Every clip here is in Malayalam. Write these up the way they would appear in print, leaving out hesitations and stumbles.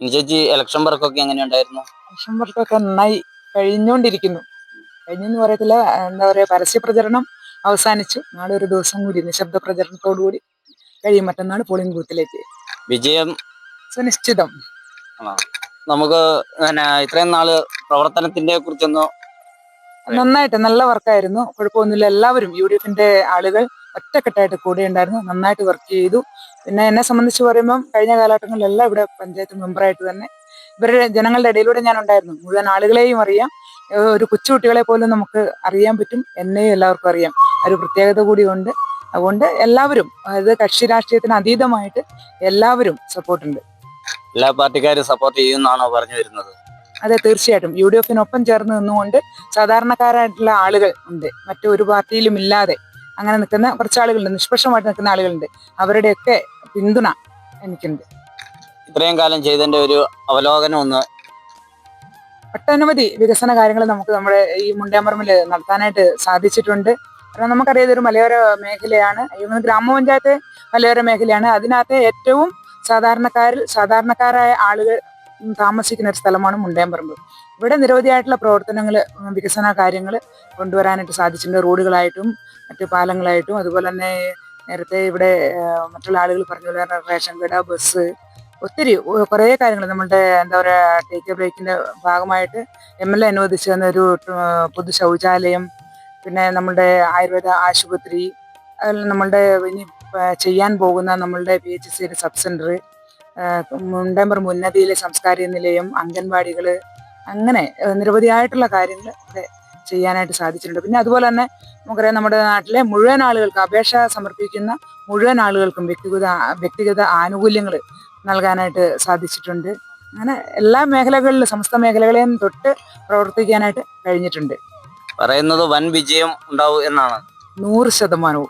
ചേച്ചി ഇലക്ഷൻ വർക്കൊക്കെ എങ്ങനെയുണ്ടായിരുന്നു? ഇലക്ഷൻ വർക്കൊക്കെ നന്നായി കഴിഞ്ഞുകൊണ്ടിരിക്കുന്നു. കഴിഞ്ഞെന്ന് പറയത്തില്ല, എന്താ പറയുക, പരസ്യ പ്രചരണം അവസാനിച്ചു. നാളെ ഒരു ദിവസം കൂടി നിശബ്ദ പ്രചരണത്തോടു കൂടി കഴിയും. മറ്റന്നാൾ പോളിംഗ് ബൂത്തിലേക്ക് വിജയം സുനിശ്ചിതം. ആണോ? നമുക്ക് ഇത്രയും നാള് പ്രവർത്തനത്തിന്റെ കുറിച്ചൊന്ന് നന്നായിട്ട് നല്ല വർക്കായിരുന്നു, കുഴപ്പമൊന്നുമില്ല. എല്ലാവരും UDF-ന്റെ ആളുകൾ ഒറ്റക്കെട്ടായിട്ട് കൂടെ ഉണ്ടായിരുന്നു, നന്നായിട്ട് വർക്ക് ചെയ്തു. പിന്നെ എന്നെ സംബന്ധിച്ച് പറയുമ്പം കഴിഞ്ഞ കാലഘട്ടങ്ങളിലെല്ലാം ഇവിടെ പഞ്ചായത്ത് മെമ്പറായിട്ട് തന്നെ ഇവരുടെ ജനങ്ങളുടെ ഇടയിലൂടെ ഞാൻ ഉണ്ടായിരുന്നു. മുഴുവൻ ആളുകളെയും അറിയാം, ഒരു കൊച്ചുകുട്ടികളെ പോലും നമുക്ക് അറിയാൻ പറ്റും. എന്നെയും എല്ലാവർക്കും അറിയാം. ഒരു പ്രത്യേകത കൂടി ഉണ്ട്. അതുകൊണ്ട് എല്ലാവരും, അതായത് കക്ഷി രാഷ്ട്രീയത്തിന് അതീതമായിട്ട് എല്ലാവരും സപ്പോർട്ടുണ്ട്. എല്ലാ പാർട്ടിക്കാരും സപ്പോർട്ട് ചെയ്യുമെന്നാണോ പറഞ്ഞു വരുന്നത്? അതെ, തീർച്ചയായിട്ടും. UDF-നൊപ്പം ചേർന്ന് നിന്നുകൊണ്ട് സാധാരണക്കാരായിട്ടുള്ള ആളുകൾ ഉണ്ട്, മറ്റൊരു പാർട്ടിയിലും ഇല്ലാതെ അങ്ങനെ നിൽക്കുന്ന കുറച്ച് ആളുകളുണ്ട്, നിഷ്പക്ഷമായിട്ട് നിൽക്കുന്ന ആളുകളുണ്ട്. അവരുടെയൊക്കെ പിന്തുണ എനിക്കുണ്ട്. ഇത്രയും കാലം ചെയ്തതിന്റെ ഒരു അവലോകനം ഒന്ന്. ഒട്ടനവധി വികസന കാര്യങ്ങൾ നമുക്ക് നമ്മുടെ ഈ മുണ്ടയാമ്പറമ്പിൽ നടത്താനായിട്ട് സാധിച്ചിട്ടുണ്ട്. കാരണം നമുക്കറിയാം, ഇതൊരു മലയോര മേഖലയാണ്, ഗ്രാമപഞ്ചായത്ത് മലയോര മേഖലയാണ്. അതിനകത്ത് ഏറ്റവും സാധാരണക്കാരായ ആളുകൾ താമസിക്കുന്ന ഒരു സ്ഥലമാണ് മുണ്ടയാമ്പറമ്പ്. ഇവിടെ നിരവധിയായിട്ടുള്ള പ്രവർത്തനങ്ങൾ, വികസന കാര്യങ്ങൾ കൊണ്ടുവരാനായിട്ട് സാധിച്ചിട്ടുണ്ട്. റോഡുകളായിട്ടും മറ്റു പാലങ്ങളായിട്ടും. അതുപോലെ തന്നെ നേരത്തെ ഇവിടെ മറ്റുള്ള ആളുകൾ പറഞ്ഞ പോലെ റേഷൻ കട, ബസ്, ഒത്തിരി കുറേ കാര്യങ്ങൾ നമ്മളുടെ എന്താ പറയുക, ടേക്ക് എ ബ്രേക്കിന്റെ ഭാഗമായിട്ട് MLA അനുവദിച്ചു തന്ന ഒരു പൊതു ശൗചാലയം, പിന്നെ നമ്മളുടെ ആയുർവേദ ആശുപത്രി, അതിൽ നമ്മളുടെ ഇനി ചെയ്യാൻ പോകുന്ന നമ്മളുടെ PHC സബ് സെന്റർ, മുണ്ടയാമ്പറമ്പ് ഉന്നതിയിലെ സാംസ്കാരിക നിലയം, അംഗൻവാടികൾ, അങ്ങനെ നിരവധിയായിട്ടുള്ള കാര്യങ്ങൾ ഇവിടെ ചെയ്യാനായിട്ട് സാധിച്ചിട്ടുണ്ട്. പിന്നെ അതുപോലെ തന്നെ നമുക്കറിയാം, നമ്മുടെ നാട്ടിലെ മുഴുവൻ ആളുകൾക്ക്, അപേക്ഷ സമർപ്പിക്കുന്ന മുഴുവൻ ആളുകൾക്കും വ്യക്തിഗത ആനുകൂല്യങ്ങൾ നൽകാനായിട്ട് സാധിച്ചിട്ടുണ്ട്. അങ്ങനെ എല്ലാ മേഖലകളിലും, സമസ്ത മേഖലകളെയും തൊട്ട് പ്രവർത്തിക്കാനായിട്ട് കഴിഞ്ഞിട്ടുണ്ട്. പറയുന്നത് വൻ വിജയം ഉണ്ടാവും എന്നാണ്. 100%.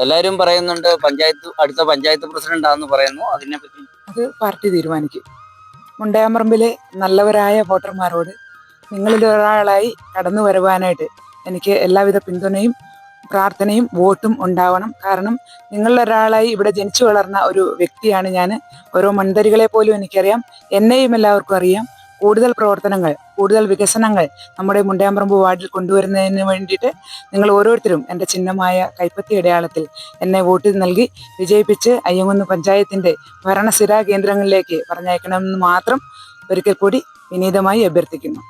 എല്ലാവരും പറയുന്നുണ്ട് അടുത്ത പഞ്ചായത്ത് പ്രസിഡന്റ് ആണെന്ന് പറയുന്നു. അതിനെപ്പറ്റി അത് പാർട്ടി തീരുമാനിക്കും. മുണ്ടയാമ്പറമ്പിലെ നല്ലവരായ വോട്ടർമാരോട് നിങ്ങളിൽ ഒരാളായി കടന്നു വരുവാനായിട്ട് എനിക്ക് എല്ലാവിധ പിന്തുണയും പ്രാർത്ഥനയും വോട്ടും ഉണ്ടാവണം. കാരണം നിങ്ങളിലൊരാളായി ഇവിടെ ജനിച്ചു വളർന്ന ഒരു വ്യക്തിയാണ് ഞാൻ. ഓരോ മൺതരികളെ പോലും എനിക്കറിയാം, എന്നെയും എല്ലാവർക്കും അറിയാം. കൂടുതൽ പ്രവർത്തനങ്ങൾ, കൂടുതൽ വികസനങ്ങൾ നമ്മുടെ മുണ്ടയാമ്പറമ്പ് വാർഡിൽ കൊണ്ടുവരുന്നതിന് വേണ്ടിയിട്ട് നിങ്ങൾ ഓരോരുത്തരും എൻ്റെ ചിഹ്നമായ കൈപ്പത്തി അടയാളത്തിൽ എന്നെ വോട്ട് നൽകി വിജയിപ്പിച്ച് അയ്യങ്കുന്ന് പഞ്ചായത്തിൻ്റെ ഭരണസിരാ കേന്ദ്രങ്ങളിലേക്ക് പറഞ്ഞയക്കണമെന്ന് മാത്രം ഒരിക്കൽ കൂടി വിനീതമായി അഭ്യർത്ഥിക്കുന്നു.